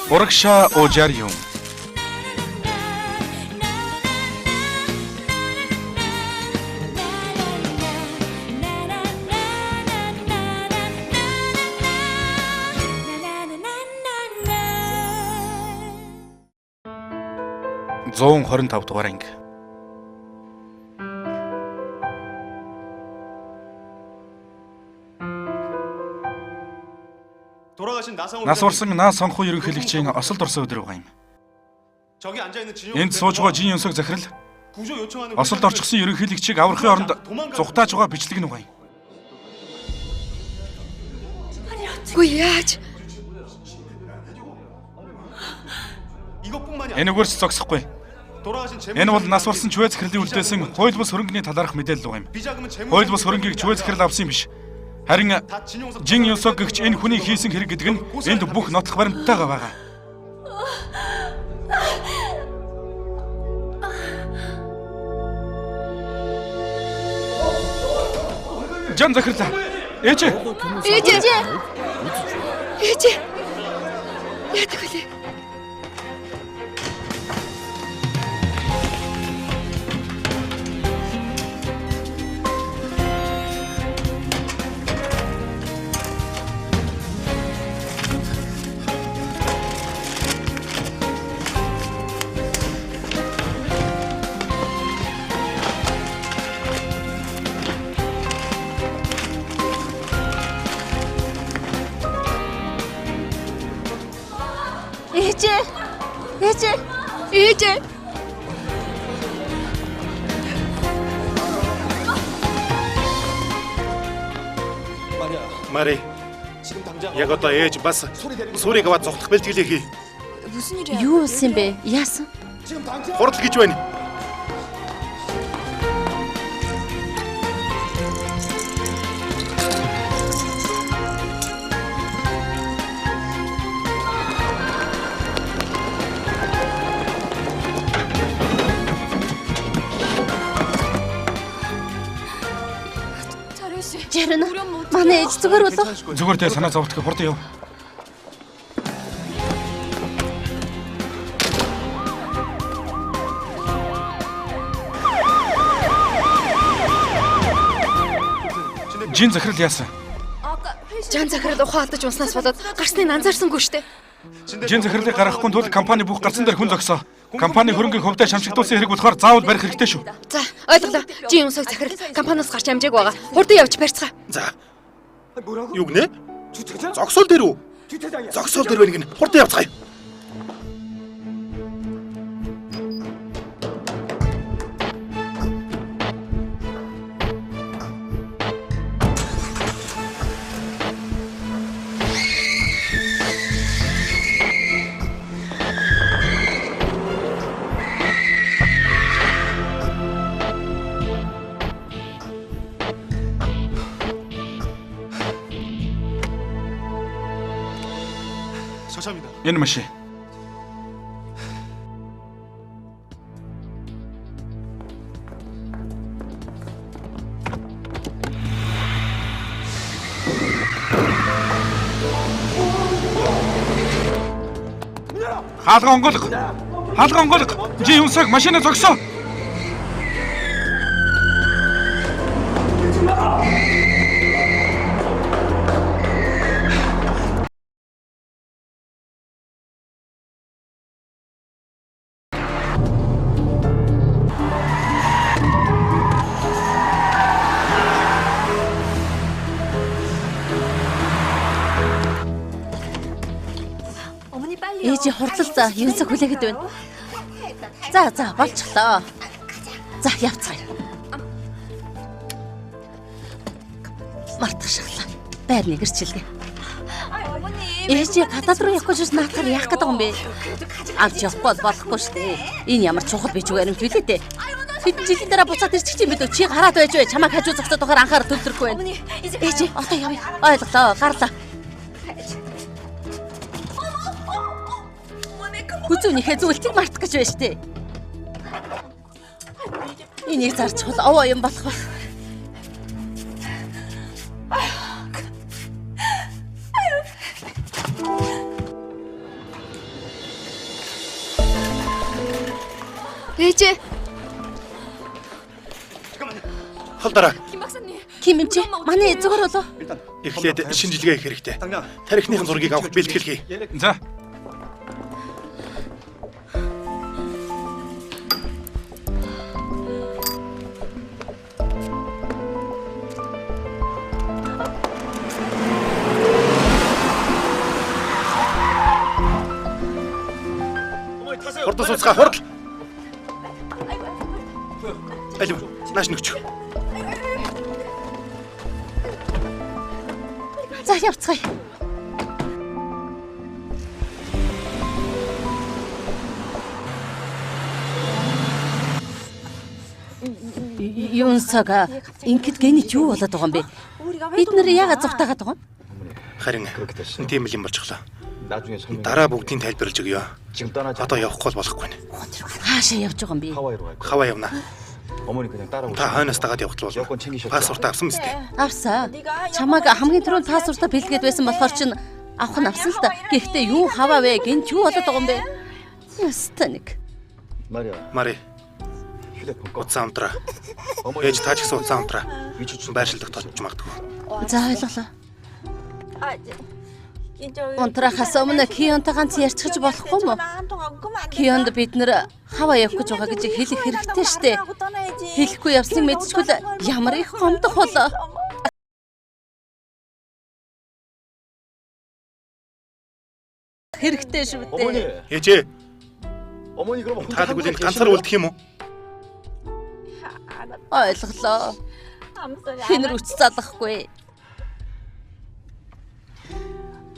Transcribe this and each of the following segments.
Урагшаа уужаар юм. Зуун 25 дугаар анги. Нас орсон наа сонхоо ерөнхийлөгчийн осолд орсон өдөр байгаа юм. Энд сууж байгаа Жин Юнсог захирал осолд орчихсон ерөнхийлөгчийг аврахын оронд зүхтааж байгаа бичлэг нь байгаа юм. Гү яаж? Энэ үгээрс зогсохгүй. Энэ бол нас орсон чүвэ захирлын үлдээсэн хууль бус хөрөнгөний талаарх мэдээлэл байгаа юм. Хууль бус хөрөнгийг чүвэ захирал авсан юм биш. Харин Жин Юнсог гэгч энэ хүний хийсэн хэрэг гэдэг нь энд бүх нотлох баримттайгаа байгаа. Жан захирлаа. Ээж. Яадаг вэ? Ээж. Мари. Яг одоо ээж бас сүрийг аваад зогтох бэлтгэлээ хий. Юу болсон бэ? Яасан? Хурал гэж байна. Жарна. Манай ээж зүгээр болов? Зүгээр дээ санаа зовтгох хурдан яв. Жин захирал яасан? Жан захирал ухаан алдаж унснаас болоод гарсныг анзаарсангүй штэ. Жин захирлыг гаргахгүй тул компани бүх гарсан дээр хүн зогсоо. Компани хөрөнгийн хувьдаа шамшигдуулсан хэрэг болохоор заавал барих хэрэгтэй шүү. За, ойлголоо. Жин Юнсог захирал компаниас гарч амжааг байгаа. Хурдан явж барьцгаа. За. Юу гинэ? Зогсоол дээр үү? Зогсоол дээр байна гинэ. Хурдан явцгаая. Энэ машин. Хаалга онгойлго. Жин Юнсог машинаа зогсоо. Ээж хурдлал Юнсог хүлээгээд байна. За болчихлоо. За явцгаая. Мартах шахлаа. Байр нэгэрчилгээ. Ээж гадаад руу явах гэж наатахаар яах гээд байгаа юм бэ? Амч явахгүй болохгүй шүү дээ. Энэ ямар чухал бич үг аримт билээ дээ. Хэдэн жилийн дараа буцаад ирчих юм бэ? Чи гараад байж бай. Чамайг хажуу зогсоод байхаар анхаарал төвлөрөхгүй байна. Ээж одоо явъя. Ойлголоо. Гарлаа. Хүзүүнийхээ зүйлтийг мартах гэж байна штэ. Энийг зарчвал овоо юм болох байх. Ээжээ. Холдороо. Кимэнчи манай эзгээр болоо. Эхлээд шинжилгээ хийх хэрэгтэй. Тарихныхын зургийг авах бэлтгэл хий. За. Хурдан суцгаа хурд. Алив, нааш нүгч. За явцгаая. Юунсага ингээд гэнийт юу болоод байгаа юм бэ? Бид нэр яагаад зугатаагаад байгаа юм? Харин тийм л юм болчихлоо. Дараа бүгдийг тайлбарлаж өгье. Одоо явахгүй болохгүй нэ. Хаашаа явж байгаа юм бэ? Хаваа явна. Та хойноос дагаад явах болно. Паспортаа авсан биз дээ. Авсаа. Чамааг хамгийн түрүүнд паспортаа бэлгээд байсан болохоор чинь авах нь авсан л та. Гэхдээ юу хаваа вэ? Гэнт юу болоод байгаа юм бэ? Ястаник. Мари. Уцаа амтраа. Ээж таач гэсэн уцаа амтраа. Байршилдах толж магадгүй. За ойлголоо. Унтрахаас өмнө Кионтой ганц ярьчихж болохгүй мó? Кионд бид нэр хаваа явах гэж байгаа гэж хэлэх хэрэгтэй штэ. Хэлэхгүй явсныг мэдчихвэл ямар их гомдох болоо. Хэрэгтэй шүү дээ. Ээжээ. Та тэгвэл энэ ганцаар үлдэх юм уу? Ойлголоо. Хинэр үц залахгүй.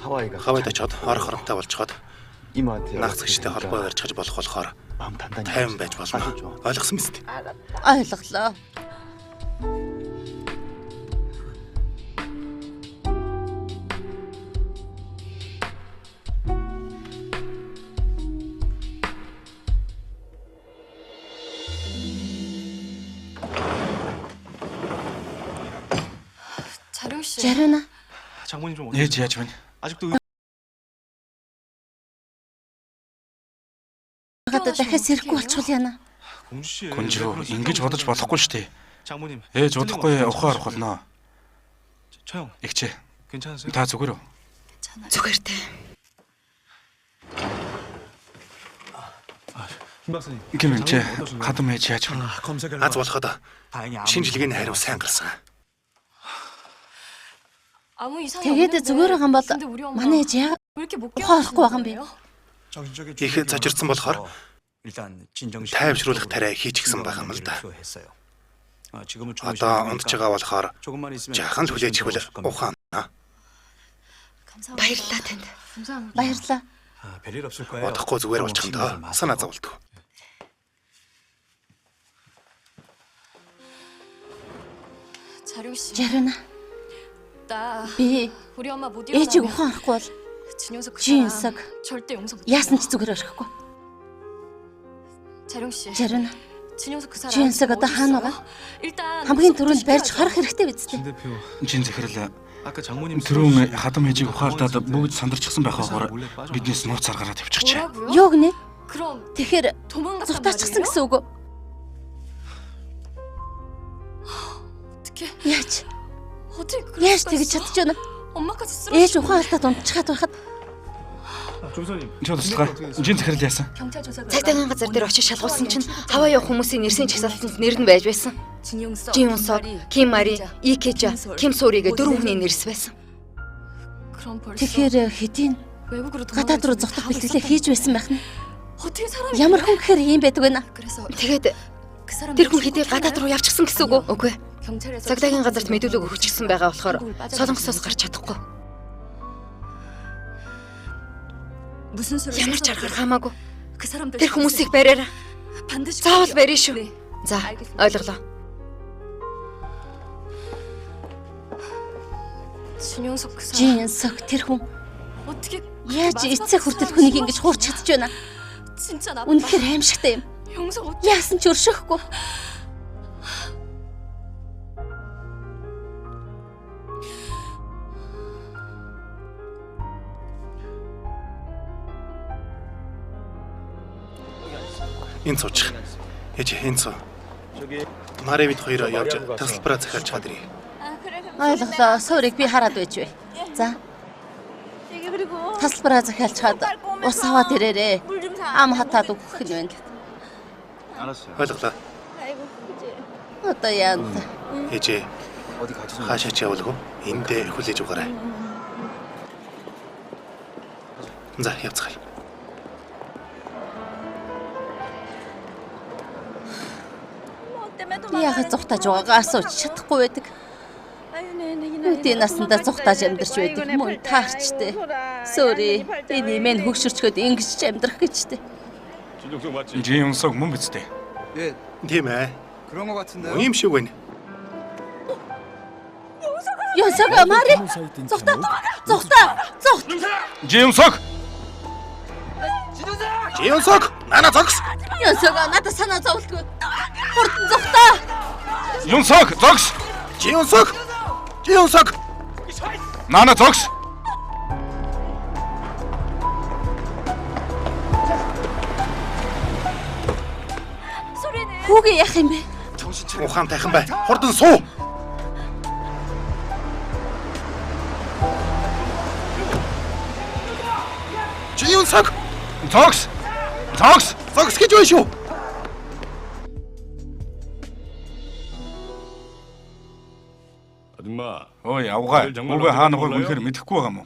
Хавайд очоод орох хоромтой болчиход наац гişтэй холбоо барьж чаж болох болохоор тайван байж болно. Ойлгосон биз дээ? Ойлголоо. Жарина. 장모님 좀 ээж яаж байна? 아직도 Гадаа дахиад сэрэхгүй болчихвол яана. 공주 씨. Гүнжрүү ингэж бодож болохгүй шүү дээ. 장모님. Ээж удахгүй ухаар болно. 저 형, Игчээ. 괜찮으세요? Та зүгээр үү? Зүгээр дээ. 김 박사님. Гэмчээ. Хадам ээж яаж байна? 검색을 Аз болоход 다행히 шинжилгээний хариу сайн гарсан. Тэгээд зүгээр байгаа юм бол манай ээж яагаад ухаахгүй байгаа юм бэ? Их зажирсан болохоор 일단 진정 тайвшруулах тариа хийчихсэн байгаа юм л да. 지금은 Одоо унтж байгаа болохоор 조금만 있으면 жаахан л хүлээж ихвэл ухаана. Баярлалаа танд. Баярлалаа. 별일 없을 거예요. Бодохгүй зүгээр болчих юм даа. Санаа зовлтгүй. Жарина. Би ээжийг ухаан арахгүй бол Жинсаг яасан ч зүгээр орхихгүй. Жарина. Жинсаг одоо хаана байгаа? Хамгийн түрүүнд барьж харах хэрэгтэй биз дээ. 대표. Жин захирал 아까 장모님 түрүүн хадам ээжийг ухаардаад бүгд сандарчихсан байхаагаар биднээс нууц аргаараа тавьчихжээ. Юу гинэ? Тэгэхээр зутаачихсан гэсэн үг үү? Яаж? Яаж тэгж чадчихна? Ээж ухаан алдаад унтчихад байхад 조선님. Чод туслахаа. Жин захирал яасан? Цагдаагийн газар дээр очиж шалгуулсан чинь хаваа явах хүмүүсийн нэрсийн чагсаалтанд нэр нь байж байсан. Жин Юнсок, Ким Мари, Икежа, Ким Суригээ 4 хүний нэрс байсан. тэгэхээр хэдийн гадаад руу зогтох бэлтгэлээ хийж байсан байх нь. Ямар хүн гэхээр ийм байдаг вэ? Тэгээд тэр хүн хэдий гадаад руу явчихсан гэсэн үг үү? Үгүй. Цагдаагийн газарт мэдүүлэг өгчихсэн байгаа болохоор Солонгосоос гарч чадахгүй. Ямар ч аргаар хамаагүй. Тэр хүмүүсийг бариараа. Заавал барья шүү. За, ойлголоо. Жинсок тэр хүн яаж эцэг хүртэл хүнийг ингэж хуурч чадж байна? Үнэхээр аимшигтай юм. Яасан ч өршөхгүй. Энэ цуучих. Ээж хэнцүү. Мари бид хоёроо явж тасалбараа захиалж чад ирье. Ойлголоо. Суурийг би хараад байж вэ. За. Тасалбараа захиалж чад ус аваад ирээрээ. Ам хатаад өгөх нь байна. Ойлголоо. Одоо яа. Ээж хаашаа ч явуулгүй. Эндээ хүлээж угаарай. За явцгаая. Яагаад зүхтааж байгаагаа асууж чадахгүй байдаг. Үдийн насандаа зүхтааж амьдарч байдаг мөн таарчтэй. Sorry. Энэ имэн хөгшөрчгöd ингэж ч амьдрах гэжтэй. Жин Сог мөн биз дээ. Тийм ээ. Ийм шиг байна. Ёсоо Мари. Зүхтаа. Жин Сог. Жин Сог, нана зогс. Ёсоо надад санаа зовлтгүй. Хурдан зүхтаа. Жин Сог, зогс. Жин Сог. Жин Сог. Нана зогс. Хүүгээ яах юм бэ? Ухаан тайхан бай. Хурдан суу. Жин Сог. Зогс. Зогс. Зогс гэж байна шүү. Ой, авгаа. Үгүй хаана хойг үнэхээр мэдэхгүй байгаа мó.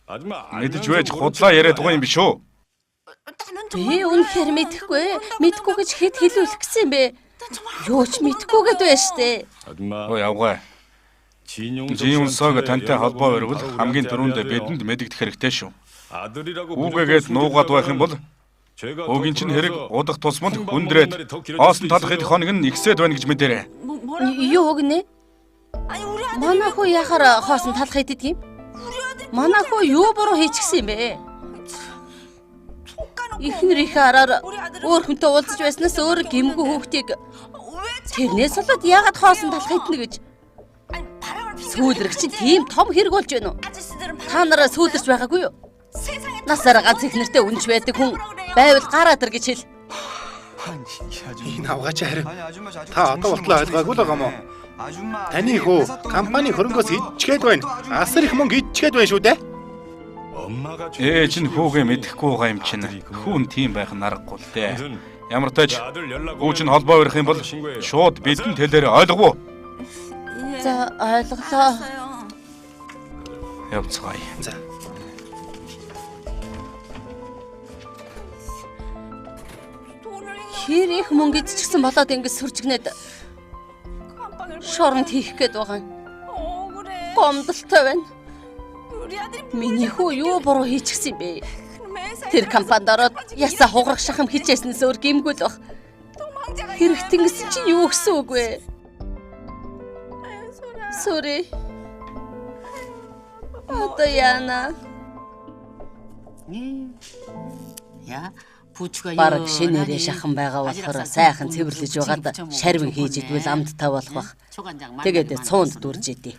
Мэдэж байж худлаа яриад байгаа юм биш үү? Би үнэхээр мэдэхгүй. Мэдэхгүй гэж хэд хэлүүлэх гэсэн юм бэ? Юу ч мэдэхгүйгээд байна штэ. Ой, авгаа. Жин Сог тантай холбоо өргөл хамгийн түрүүнд бидэнд мэдэгдэх хэрэгтэй шүү. Үгээгээд нуугаад байх юм бол Өгийн чинь хэрэг удах тусмал хүндрээд оосон талах идэх хоног нь ихсээд байна гэж мэдэрээ. Юу гинэ? Манай хөө яхаар хоосон талах идэд юм? Манай хөө юу буруу хийчихсэн юм бэ? Ихнэрийнхээ араар өөр хүнтэй уулзаж байснаас өөр гэмгүй хүүхдийг тэрнээс болоод яагаад хоосон талах идэнэ гэж сүүлрэг чинь тийм том хэрэг болж байна уу? Та нараа сүүлэрч байгаагүй юу? Насаараа ганц их нэртэй үнж байдаг хүн байвал гараад ир гэж хэл. Энэ авгаач харин та одоо болтлоо ойлгоогүй л байгаа мó. Таны хүү компани хөрөнгөөс идчихэд байна. Асар их мөнгө идчихэд байна шүү дээ. Ээж нь хүүгээ мэдэхгүй байгаа юм чинь. Хүүн тийм байх нь аргагүй л дээ. Ямар тач өвч нь холбоо өрөх юм бол шууд бидэнд хэлээр ойлгов уу? За ойлголоо. Явцгаая. За. Хэр их мөнгө идчихсэн болоод ингэ сүржигнээд шоронд хийх гээд байгаа юм. Гомдолтой байна. Миний хүү юу буруу хийчихсэн бэ? Тэр компанид ороод ясаа хугарах шахам хичээснээс өөр гэмгүй л баг. Хэрэгтэнгс чи юу гэсэн үг вэ? Sorry. Одоо яана. Яа. Бараг шинээрээ шахан байгаа болохоор сайхан цэвэрлэж байгаад шарвин хийж идвэл амттай болох бах. Тэгээд цуунд дүрж идэв.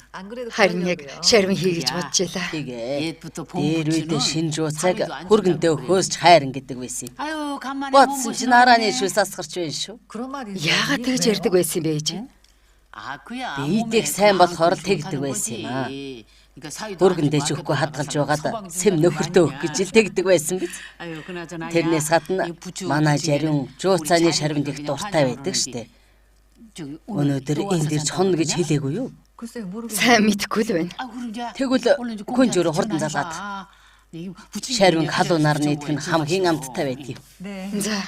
Харин яг шарвин хий гэж бодож байлаа. Тэгээ дээр үедээ шинж уцаг хүргэндээ хөөсч хайран гэдэг байсан юм. Бодсон чинь арааны шүс асгарч байна шүү. Яагаад тэгж ярьдаг байсан бэ ээж? Биедээ сайн болохоор л тэгдэг байсан юм аа. Хүргэндээ ч өгөхгүй хадгалж байгаад сэм нөхөртөө өгөх гэж л тэгдэг байсан биз. Тэрнээс гадна манай жарин жууцааны шарвинд их дуртай байдаг штэ. Өнөөдөр энд ирж хонно гэж хэлээгүй юу? Сайн мэдэхгүй л байна. Тэгвэл күнжөөр хурдан залгаад. Шарвин халуун нарны идэх нь хамгийн амттай байдаг юм. За.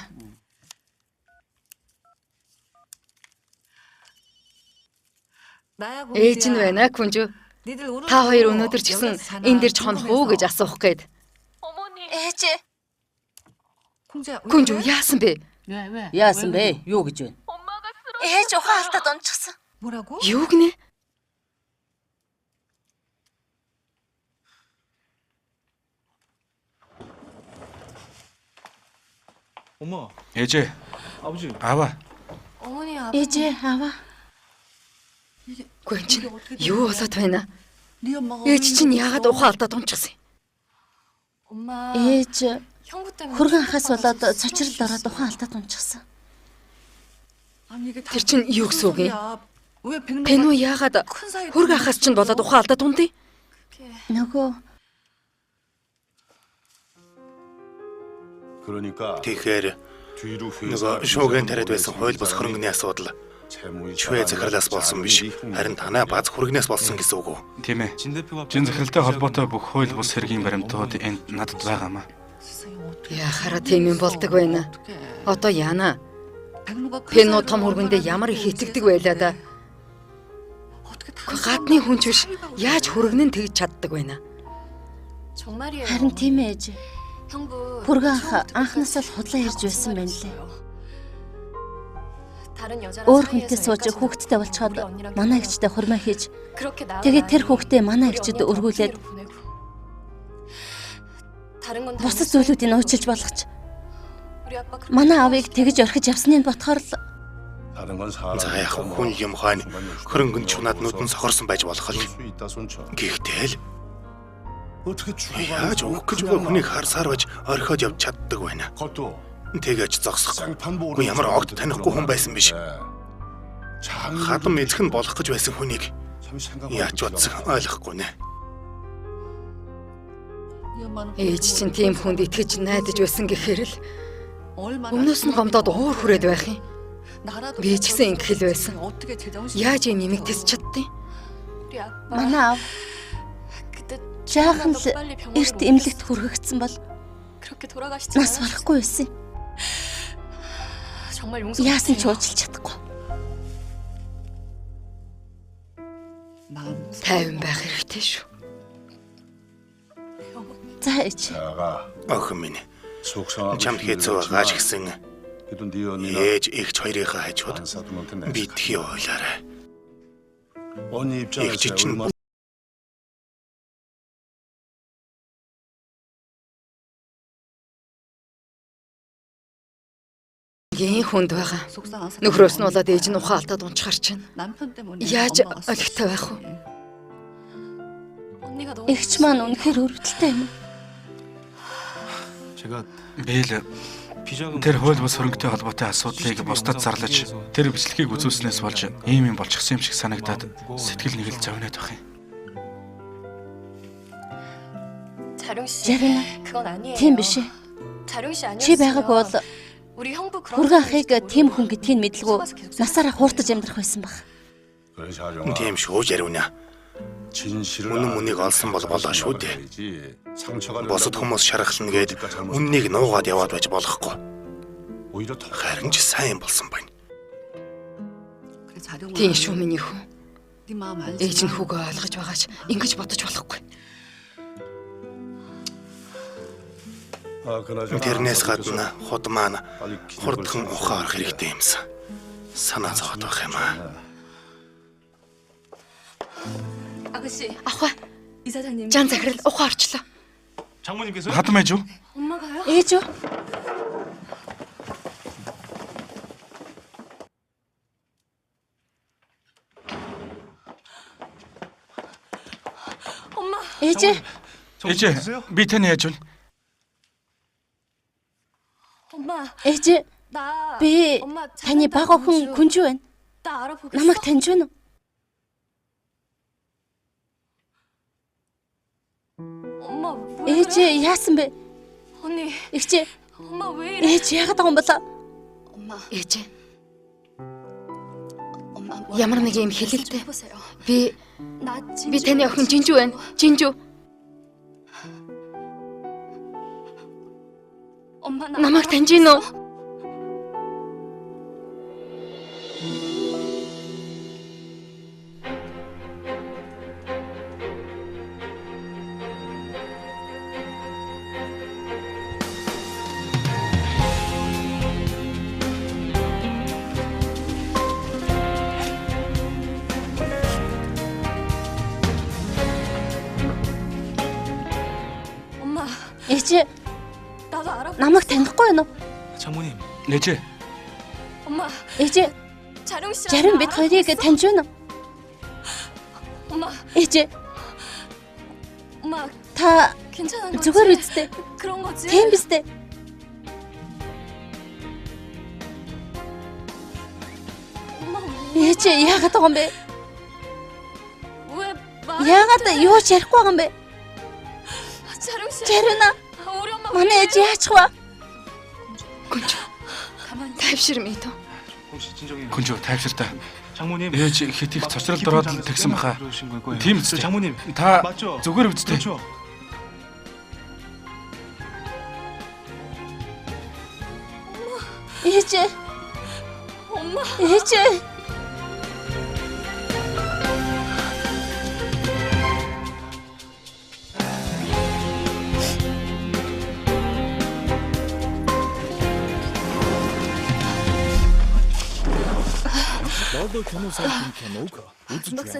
Ээж нь байна күнжүү. Та хоёр өнөөдөр ч гэсэн энд ирж хонох уу гэж асуух гээд. Ээж. Күнжүү яасан бэ? Яасан бэ? Юу гэж вэ? Ээж ухаалтад унчихсан. Юу гинэ? 엄마, Ээжээ. 아버지. Аваа. Ээж аваа. Гүнч юу болоод байна? Ээж чинь яагаад ухаалтад унчихсан юм? Ээж хөргөн хас болоод цочрол ороод ухаан алдаад унчихсан. Тэр чинь юу гэсэн үг юм? Пенүү яагаад хөрг ахаас чинь болоод ухаан алдаад унтъя? Нөгөө Тэгэхээр нөгөө шуугэн тариад байсан хууль бус хөрөнгөний асуудал чвэ захирлаас болсон биш. Харин танай баз хөргнээс болсон гэсэн үг үү? Тийм ээ. Жин захиралтай холбоотой бүх хууль бус хэргийн баримтууд энд надад байгаамаа. Яхаараа тийм юм болдог байна. Одоо яана? Пенүү том хөргөндөө ямар их итгэдэг байлаа да. Гадны хүн ч биш. Яаж хөргөнө нь тэгж чаддаг байна? харин тийм ээж. Хүргэн анхнаасаа л худлаа ирж байсан байна лээ. Өөр хүнтэй сууж хүүхэдтэй болцоход манай эгчтэй хурмаа хийж тэгээд тэр хүүхдээ манай эгчэд өргүүлээд бусад зүйлүүдийг уучлж болгоч. Манай аавыг тэгж орхиж явсныг ботхоор л За яг хүн юм хаана хөрөнгөнд чунаад нүдэн сохорсон байж болох л. Гэхдээ л яаж өгөх гэж байгаа хүнийг харсаар баж орхиод явж чаддаг байна. Тэгэж зогсохгүй. Хүн ямар огт танихгүй хүн байсан биш. Хадам эзэх нь болох гэж байсан хүнийг яаж бодсон ойлгохгүй нэ. Ээж чинь тийм хүнд итгэж найдаж байсан гэхээр л өмнөөс нь гомдоод уур хүрээд байх юм. Би ч гэсэн ингэх л байсан. Яаж юм нэмэг тэс чаддیں۔ манай аав жаахан л эрт эмнэлэгт хүргэгдсэн бол нас барахгүй байсан. Яасан ч уучлж чадахгүй. Тайван байх хэрэгтэй шүү. За ээж. Охин минь. Чамд хэцүү байгаач гэсэн ээж ихч хоёрынхаа хажууд битгий ойлаарай. Ихч чинь Ийн хүнд байгаа. Нөхрөөс нь болоод ээж нь ухаан алдаад унчхаар чинь. Яаж олигтой байх вэ? Эгч маань үнэхээр өрөвдөлтэй юм. Би л тэр хууль бус хөрөнгөтэй холбоотой асуудлыг бусдад зарлаж тэр бичлэгийг үзүүлснээс болж ийм юм болчихсон юм шиг санагдаад сэтгэл нэг л зовноод байх юм. Жарина. Тийм биш ээ. Чи байгаагүй бол хүргэн ахыг тийм хүн гэдгийг мэдлгүй насаараа хууртаж амьдрах байсан баг. тийм шүү Жарина. Үнэн үнийг олсон бол болоо шүү дээ. Босод хүмүүс шарахлна гээд үннийг нуугаад яваад байж болохгүй. Харин ч сайн болсон байна. Тийм шүү миний хүн. Ээж нь хүүгээ ойлгож байгаач ингэж бодож болохгүй. Тэрнээс гадна худ маань хурдхан ухаар хэрэгтэй юмсан. Санаа зовоод байх юм аа. Ахва. Жан захирал ухаан орчлоо. Хадам ээж үү? Ээж үү? Ээж. Ээж би таны яаж вэ? Ээж. Би таны баг охин күнж байна. Намайг таньж байна уу? Ээж яасан бэ? Ээж. Ээж яагаад байгаа юм болоо? Ээж. Ямар нэг юм хэлэлтэй. Би таны охин Жинжүү байна. Жинжүү. Намайг таньж гин үү? Ээж. Намайг танихгүй байна уу? 장모님. Ээж. Ээж. Жарин бид хоёрыг таньж байна уу? Ээж. Та зүгээр үсттэй. Тийм биз дээ. Ээжээ яагаад байгаа юм бэ? Яагаад юу ч ярихгүй байгаа юм бэ? Жарина. Манай ээж яачих вэ? Тайвшир мэд. 혹시 진정이 Гүнжүү тайвширтай. 장모님 Ээж хэд их цочролд ороод л тэгсэн баха. 그러신 거고요. Тийм үстэй. 장모님 Та 맞죠? зүгээр үстэй. 그렇죠. ээжээ. ээжээ.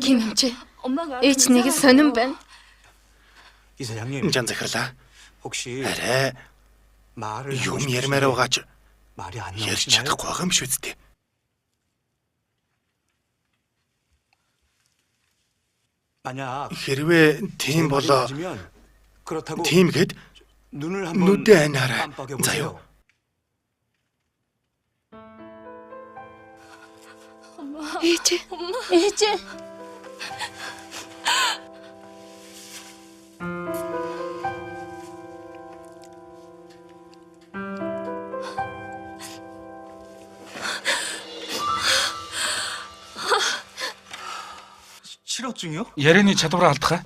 Ким эмчээ. Ээж нэг сонирн байна. 이사장님, 전 захирлаа. 혹시 Арай 말을 юм ярмаар байгаач 말이 안 ярьж 나오시나요? чадахгүй байгаа юм шүү дээ. 만약 Хэрвээ тийм болоо 맞으면 그렇다고 тийм гэд 눈을 한번 нүдээ анаарай. 깜빡여 Заяа. 보세요. Ээж. ээжээ. 실어증이요? Ярианы чадвараа алдах.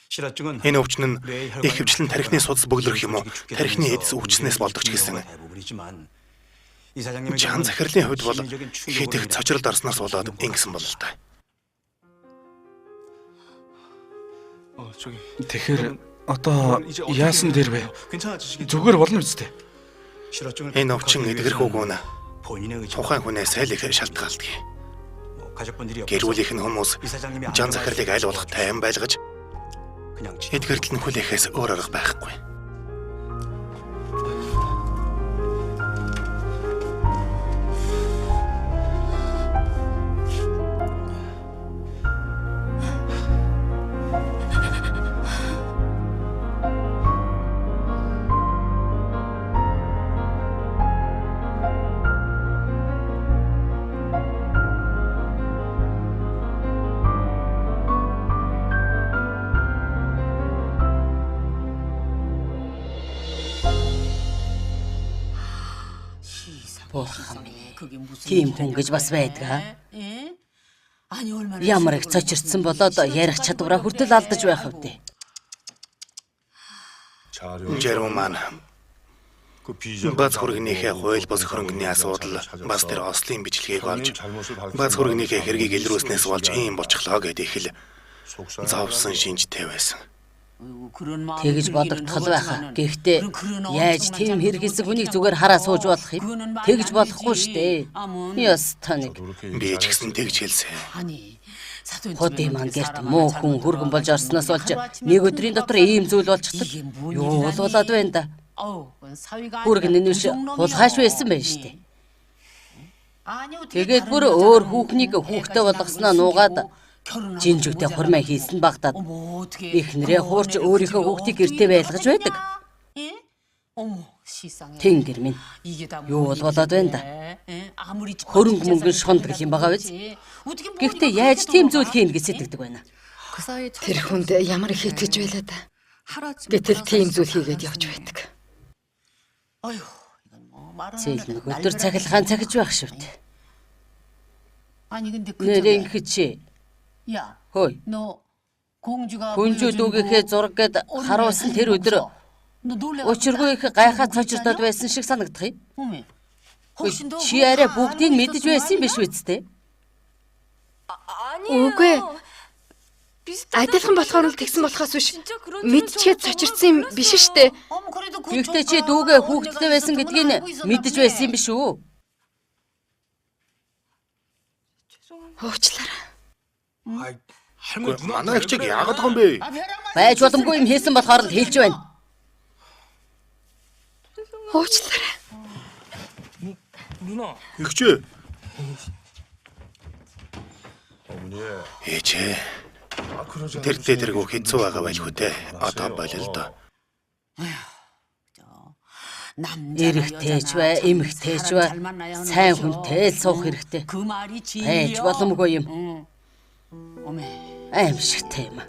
실어증은 Энэ өвчин нь их хөвчлэн тархины судас бөглөрөх юм уу? Тархины эдс өвчснээс болдог ч гэсэн. 대부분이지만 이사장님의 Жан захирлын хувьд бол хэд их цочролд орсноос болоод ингэсэн бол л та. 저기 Тэгэхээр одоо яасан дээр вэ? 괜찮아지시겠죠? Зүгээр болно үстэй. 실어증을 Энэ өвчин эдгэрх үгүй нэ. 본인의 의지 Тухайн хүнээс айл их шалтгаалдаг. 가족분들이 Гэрүүлийнх нь хүмүүс 이사장님이 Жан захирлыг айл болох тайван байлгаж 그냥 эдгэртэл нь хүлээхээс өөр арга байхгүй. Тийм хүн гэж бас байдгаа. Ямар их цочирдсан болоод ярих чадвараа хүртэл алдаж байх вэ? Жаруу маань бац хөргөнийхээ хууль бус хөрөнгөний асуудал бас тэр Ослын бичлэгийг олж бац хөргөнийхээ хэргийг илрүүлснээс болж ийм болчихлоо гэдэг их л зовсон шинжтэй байсан. Тэгж бодогдтол байхаа. Гэхдээ яаж тийм хэрэг хэсэг хүнийг зүгээр хараа сууж болох юм? Тэгж болохгүй штэ. Яс таныг. Би ч гэсэн тэгж хэлсэн. Хотын маань гэрт муу хүн хөргөн болж орсноос болж нэг өдрийн дотор ийм зүйл болчихдог. Юу болоод байна да? Хүргэн нь биш хулгайш байсан байх штэ. Тэгээд бүр өөр хүүхнийг хүүхдээ болгосноо нуугаад жинжигтэй хурмаа хийсэн багтаад ихнэрээ хуурч өөрийнхөө хүүхдийг гэртээ байлгаж байдаг. Тэнгэр минь юу болоод байна да? Хөрөнгө мөнгө шондгол юм байгаа биз? Гэхдээ яаж тийм зүйл хийн гэж сэтгэдэг байна? Тэр хүнд ямар их итгэж байлаа да. Гэтэл тийм зүйл хийгээд явж байдаг. Зээл нэг өдөр цахилгаан цахиж байх шивт. Нэрэн хичээ. Хөөе. Хүнжүү дүүгийнхээ зураг гэд харуулсан тэр өдөр учиргүй их гайхаад цочирдоод байсан шиг санагдах юм. Чи арай бүгдийг мэдэж байсан юм биш үсттэй? Үгүй. Адилхан болохоор л тэгсэн болохоос биш. Мэдчихэд цочирдсан юм биш штэ. Гэхдээ чи дүүгээ хүүхдтэй байсан гэдгийг мэдэж байсан юм биш үү? Уучлаарай. Манай их чиг яагаад байгаа юм бэ? Байж боломгүй юм хийсэн болохоор л хэлж байна. Уучлаарай. 누나. Игчээ. Ээжээ. Тэр тэргөө хэцүү байгаа байлгүй дээ. Одоо болил доо. Эрэгтэйч бай, эмэгтэйч бай, сайн хүнтэй л суух хэрэгтэй. Байж боломгүй юм. Аимшигтэй юм.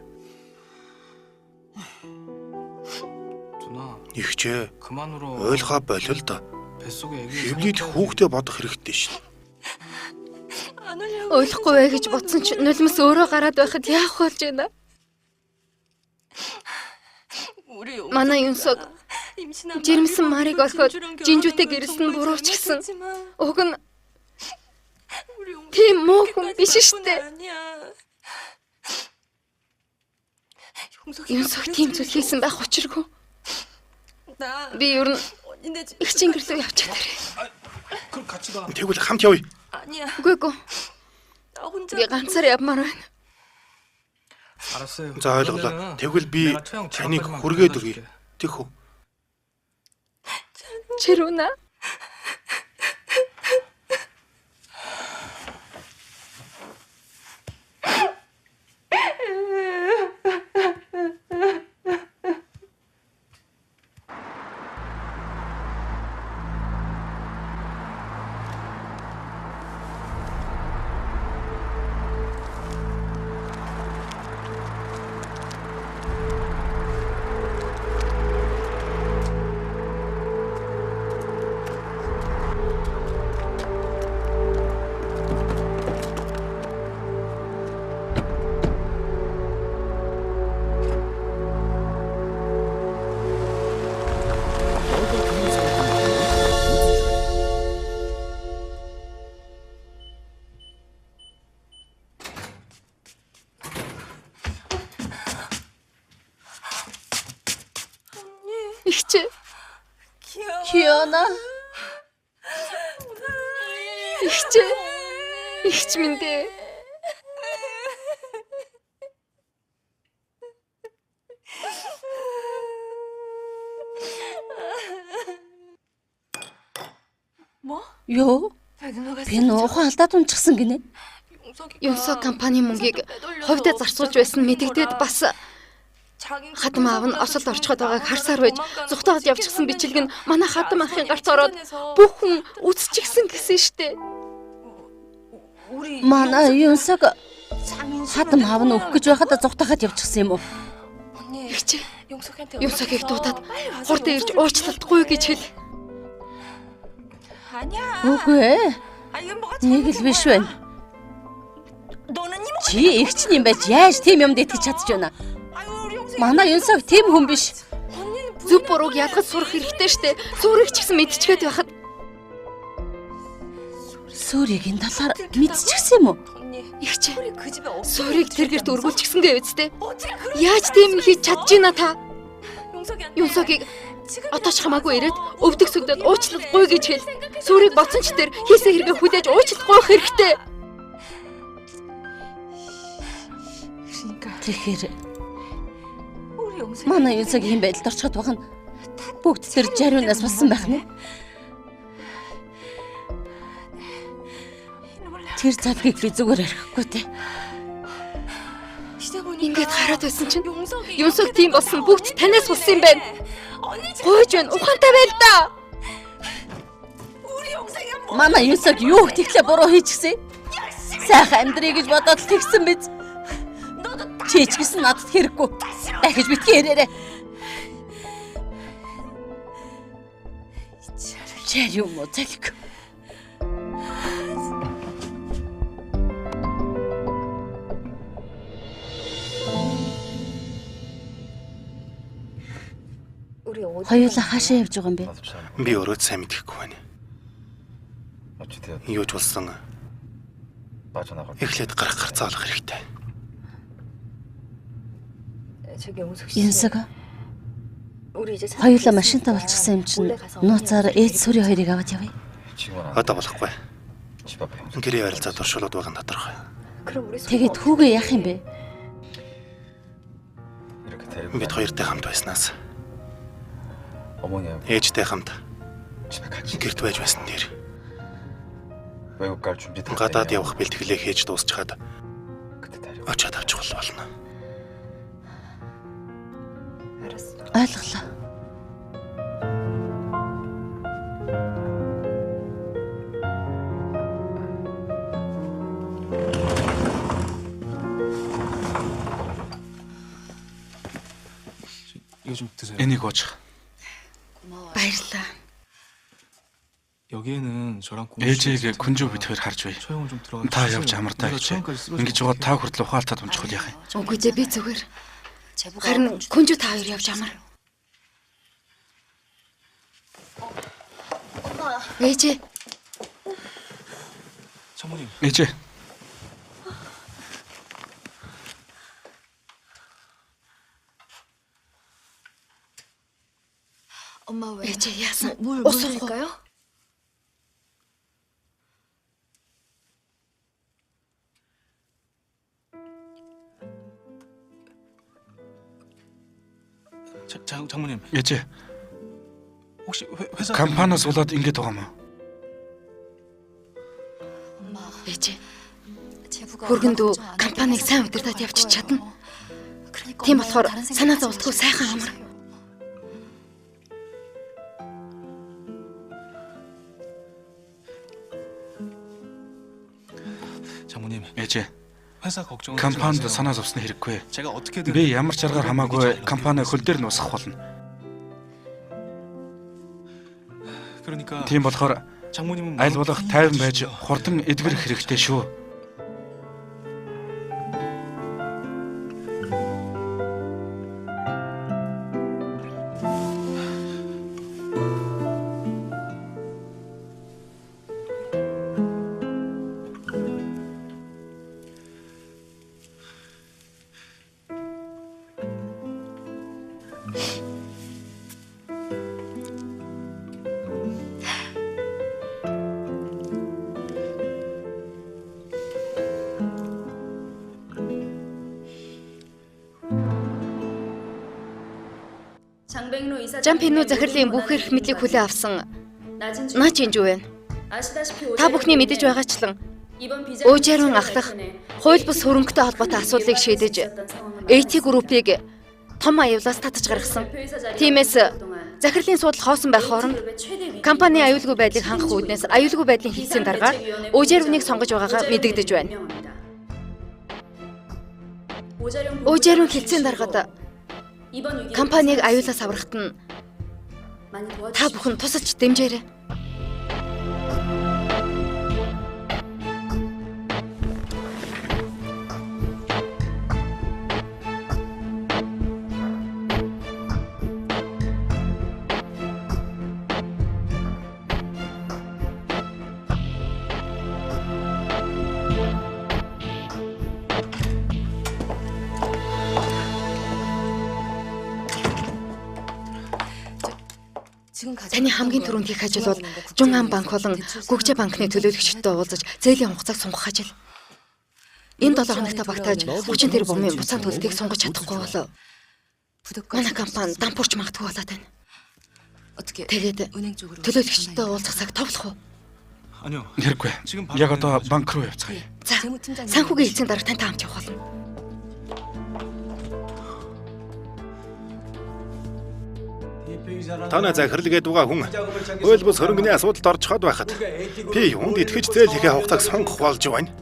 Ихчээ 그만 울어. ойлгоо болил да. 뱃속에 애기 Эвлийд хүүхдээ бодох хэрэгтэй шин. Ойлгохгүй вэ гэж бодсон ч нулимс өөрөө гараад байхад яах болж байна? Манай Юнсог жирэмсэн Марийг олоход жинжүүтэй гэрэлсэн буруу ч гэсэн уг нь тийм муу хүн биш штэ. Юнсог тийм зүйл хийсэн байх учиргүй. Би ер нь их чингэрлөө явж чадаарай. 그럼 같이 가. Тэгвэл хамт явъя. Үгүй. Би ганцаар явмаар байна. 알았어요. За ойлголоо. Тэгвэл би таныг хүргээд өгье. Тэг үү? Чирүүна. Ихчээ. Хиона. Ихчээ. Ихч минь дээ. Юу? Би нуухан алдаад унчихсан гинэ. Юнсог компани мөнгийг хувьдаа зарцуулж байсан мэдэгдээд бас хадам аав нь осолд орчход байгааг харсаар байж зүхтаад явчихсан бичлэг нь манай хадам ахын гарт ороод бүх хүн үсчихсэн гэсэн штэ. Манай Юнсог хадам аав нь өгөх гэж байхад зүхтахад явчихсан юм уу? Ихчээ. Юнсогийг дуудаад хурд ирж уучлалтгүй гэж хэл. Үгүй ээ. Нэг л биш байна. Чи ихч юм байж яаж тийм юмд итгэж чадж байна? Манай Юнсог тийм хүн биш. Зөв бурууг ядгаж сурах хэрэгтэй штэ. Сүрийг ч гэсэн мэдчихээд байхад Сүрийн талаар мэдчихсэн юм уу? ихчээ. Сүрийг тэр гэрт өргүүлчихсэн гээ үстэ. Яаж тийм хийж чадж ийна та? Юнсогийг одоо ч хамаагүй ирээд өвдөг сүгдээд уучлахгүй гэж хэл. Сүрийг бодсон ч тэр хийсэн хэрэгээ хүлээж уучлахгүй хэрэгтэй. Тэгэхээр манай Юнсогийн байдалд орчиход байгаа нь бүгд тэр жариунаас болсон байх нь. Тэр залгийг би зүгээр архихгүй те. Ингээд хараад байсан чинь Юнсог тийм болсон бүгд танаас болсон юм байна. Гойж байна. Ухаантай байл да. Манай Юнсог юу ихтлээ буруу хийчихсэн? Сайхан амьдрий гэж бодоод л тэгсэн биз. Чи ч гэсэн надад хэрэггүй. Дахиж битгий ярээрэй. Чэр юм уу залик? Хоёулаа хаашаа явж байгаа юм бэ? Би өөрөө сайн мэдэхгүй байна. Юу ч болсон. Эхлээд гарах гарцаа олох хэрэгтэй. Юнсог. Хоёулаа машинтаа болчихсон юм чинь нууцаар ээж сүрийн хоёрыг аваад явъя. Одоо болохгүй. Гэрээ ярилцаад туршуулаад байгаа нь тодорхой. Тэгээд хүүгээ яах юм бэ? Бид хоёртой хамт байснаас ээжтэй хамт гэрт байж байсан дээр гадаад явах бэлтгэлээ хийж дуусчихад очиад авчих болно. Ойлголоо. 이거 좀 드세요. Энийг ууж. Баярлалаа. 여기에는 저랑 Ээжийг 군жүү битгээр харж бай. 처형을 좀 들어가. Та явж амартай гэж. Ингэж байгаа та хүртэл ухаалтад унчихвал яах юм? Үгүй дээ би зүгээр. Харин күнжүү та хоёр явж амар. Ээжээ, 장모님. Ээжээ. ээжээ яасан? Ус уугаа요? 장모님. Ээжээ. 혹시 회사 Компаниас болоод ингэж байгаа юм уу? Ээжээ. Хөргөндөө компанийг сайн удирдах явчих чадна. Тийм болохоор санаа зовлтгүй сайхан амар. 장모님. Ээжээ. 회사 걱정을 Компанид 하지 마세요. санаа зовсны хэрэггүй. 제가 어떻게든 Би ямар ч аргаар хамаагүй компани хөл дээр нь усах болно. 그러니까 Тийм болохоор 장모님은 аль болох тайван байж хурдан эдгэрэх хэрэгтэй шүү. Жампино захирлын бүх эрх мэдлийг хүлээн авсан наач инж байна. Та бүхний мэдэж байгаачлан Өөжээрөн ахлах хууль бус хөрөнгөтэй холбоотой асуудлыг шийдэж AT группийг том аюулаас татаж гаргасан. Тиймээс захирлын суудал хоосон байх хооронд компани аюулгүй байдлыг хангах үүднээс аюулгүй байдлын хэлцээний дараагаар Өөжээрөнийг сонгож байгаагаа мэдэгдэж байна. Өөжээрөн хэлцээний дараагаад компанийг аюулаас аврахт нь та бүхэн тусалж дэмжээрэй. Таны хамгийн түрүүнд хийх ажил бол Жунгаан банк болон Гөгжээ банкны төлөөлөгчдтэй уулзаж зээлийн хугацааг сунгах ажил. Энэ 7 хоногт багтааж хүчин тэр бомын буцаан төлөлтийг сунгаж чадахгүй бол манай компани дампуурч магадгүй болоод байна. Тэгээд төлөөлөгчдтэй уулзах цаг товлох уу? 아니요. Хэрэггүй. Яг одоо банк руу явцгаая. За, санхүүгийн хэлцээний дараа тантай хамт явах болно. Таны захирлгээд байгаа хүн хууль бус хөрөнгөний асуудалд орж хаад байхад би юунд итгэж зээл хийхээ хугацааг сонгох болж байна.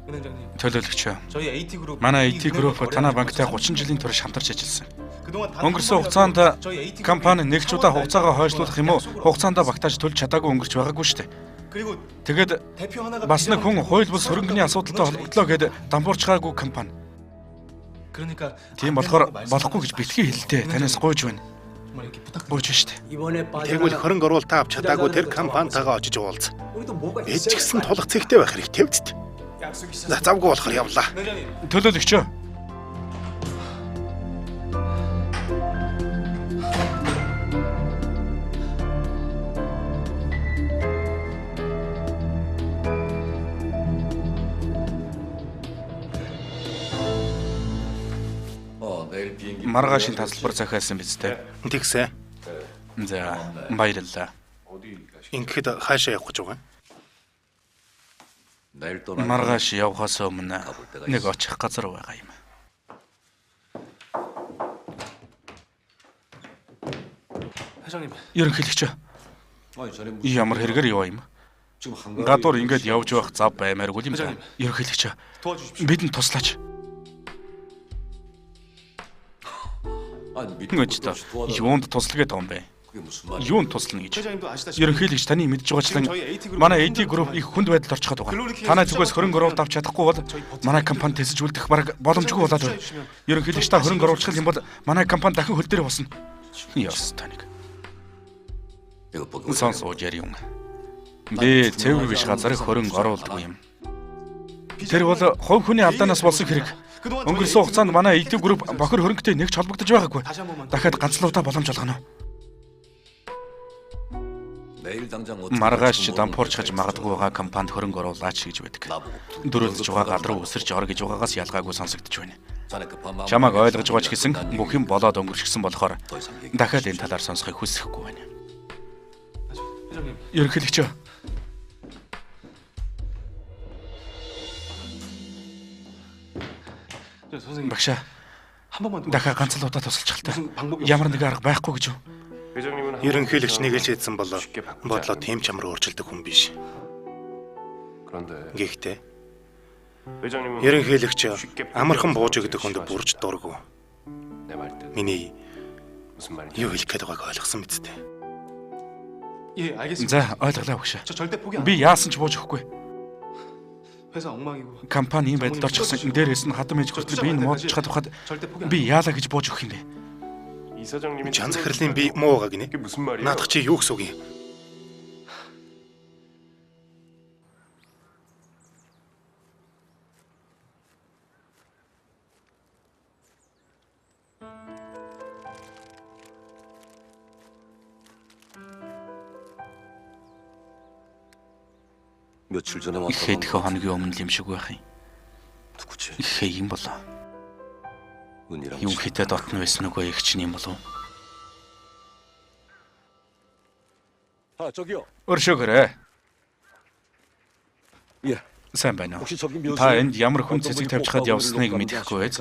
은행장님. Төлөөлөгч. 저희 AT 그룹 Манай AT Group танай банктай 30 жилийн турш хамтарч ажилласан. Өнгөрсөн хугацаанд компани нэг ч удаа хугацаагаа хойшлуулах юм уу? Хугацаанд багтааж төлж чадаагүй өнгөрч байгаагүй шүү дээ. 그리고 Тэгээд 대표 하나가 бас нэг хүн хууль бус хөрөнгөний асуудалтай холбогдлоо гэд дампуурчгаагүй компани. 그러니까 Тийм болохоор болохгүй гэж битгий хэлтэй. Танаас гуйж байна. 정말 이렇게 부탁. Гуйж шүү дээ. Тэгвэл хөрөнгө оруулалтаа авч чадаагүй тэр компанитайгаа очиж уулз. Эд ч гэсэн тулах цэгтэй байх хэрэгтэй биз дээ. За завгүй болохоор явлаа. 은행장님. Төлөөлөгч. Маргаашийн тасалбар захиалсан биз дээ. Тэгсэ. За, баярлалаа. Ингээд хаашаа явах гэж байгаа юм? Маргааш явхаас өмнө нэг очих газар байгаа юм. 회장님. Ерөнхийлөгч. Ямар хэрэгээр яваа юм? Гадуур ингэж явж байх зав баймааргүй юм да. Ерөнхийлөгч. 도와주십시오. Бидэнд туслаач. Ингэж та юунд туслах гэдэг юм бэ? Юунд туслана гэж? Ерөнхийлөгч таны мэдж байгаачлан манай AD Group их хүнд байдалд орчиход байгаа. Танай зүгээс хөрөнгө оруулалт авч чадахгүй бол манай компани тэсэж үлдэх бараг боломжгүй болоод байна. Ерөнхийлөгч та хөрөнгө оруулах юм бол манай компани дахин хөл дээр босно. Яс таник. Сонсож яри юм. Би цэвэр биш газарыг хөрөнгө оруулдаггүй юм. Тэр бол хувь хүний алдаанаас болсон хэрэг. Өнгөрсөн хугацаанд манай AD Group бохир хөрөнгөтэй нэгч холбогдож байгаагүй. Дахиад ганцлуудаа боломж олгоно. Маргааш дампуурч хаж магадгүй байгаа компанид хөрөнгө оруулаач гэж байдаг. Дөрөлдөж байгаа гал руу өсөрч ор гэж байгаагаас ялгаагүй сонсогдож байна. Чамайг ойлгож байгаа ч гэсэн бүх юм болоод өнгөрчихсөн болохоор дахиад энэ талаар сонсохыг хүсэхгүй байна. Ерөнхийлөгч багшаа дахиад ганцлуудаа тусалж хальтаа. Ямар нэг арга байхгүй гэж юу? Ерөнхийлөгч нэг л шийдсэн болоо бодлоо тийм ч амар өөрчилдөг хүн биш. Гэхдээ ерөнхийлөгч амархан бууж өгдөг хүнд бүрж дургу. Миний юу хэлэх гээд байгааг ойлгосон биз дээ. За ойлголаа багшаа. Би яасан ч бууж өгөхгүй. Компани ийм байдалд орчихсон. Дээрээс нь хадам ээж хүртэл би энэ модч чадахад би яалаа гэж бууж өгөх юм бэ? Жан захирлын би муу байгаа гинэ. Наадах чи юу гэсэн үг юм? Ихэд хоногийн өмнө юм шиг байх юм. Ихээ юм болоо. Yung хитэд отно байсан нөгөө их чинь юм болов? Өршөөгөрөө. Сайн байна уу? Та энд ямар хүн цэцэг тавьж хаад явсныг мэдэхгүй байз?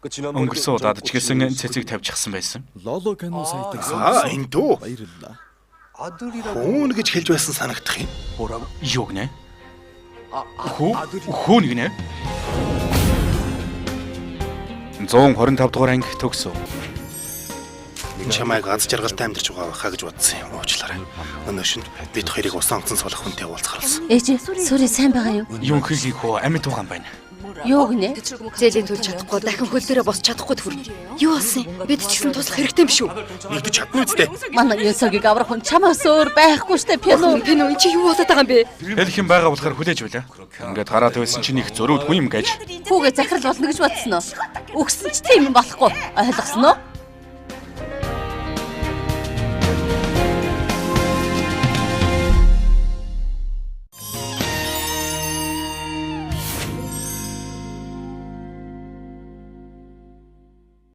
Өнгөрсөн удаад ч гэсэн цэцэг тавьчихсан байсан. Энэ дөө. Хүүн гэж хэлж байсан санагдах юм. Юу гинэ? Хүүн гинэ? 125 дугаар анги төгсөв. Чамайг аз жаргалтай амьдарч байгаа хаа гэж бодсон юм уучлаарай. Өнөө шин бид хоёрыг усан онцон суулгах хүнтэй уулзахарлсан. Ээж сүрээ сайн байгаа юу? Юу хийхийг хөө амьд байгаа юм байна. Юу гинэ? Зээлийн төлж чадахгүй дахин хөл дээрээ босч чадахгүй түр. Юу болсон юм? Бид ч гэсэн туслах хэрэгтэй юм шүү. Нэгдэж чадна үстэй. Манай Юнсогийг аврах хүн чамаас өөр байхгүй штэ пиано. Пино чи юу болоод байгаа юм бэ? Хэлэх юм байгаа болохоор хүлээж байлаа. Ингээд хараад байсан чинь их зөрүүдгүй юм гэж. Хүүгээ захирал болно гэж бодсон уу? Өгсөн ч тийм юм болохгүй. Ойлгосон уу?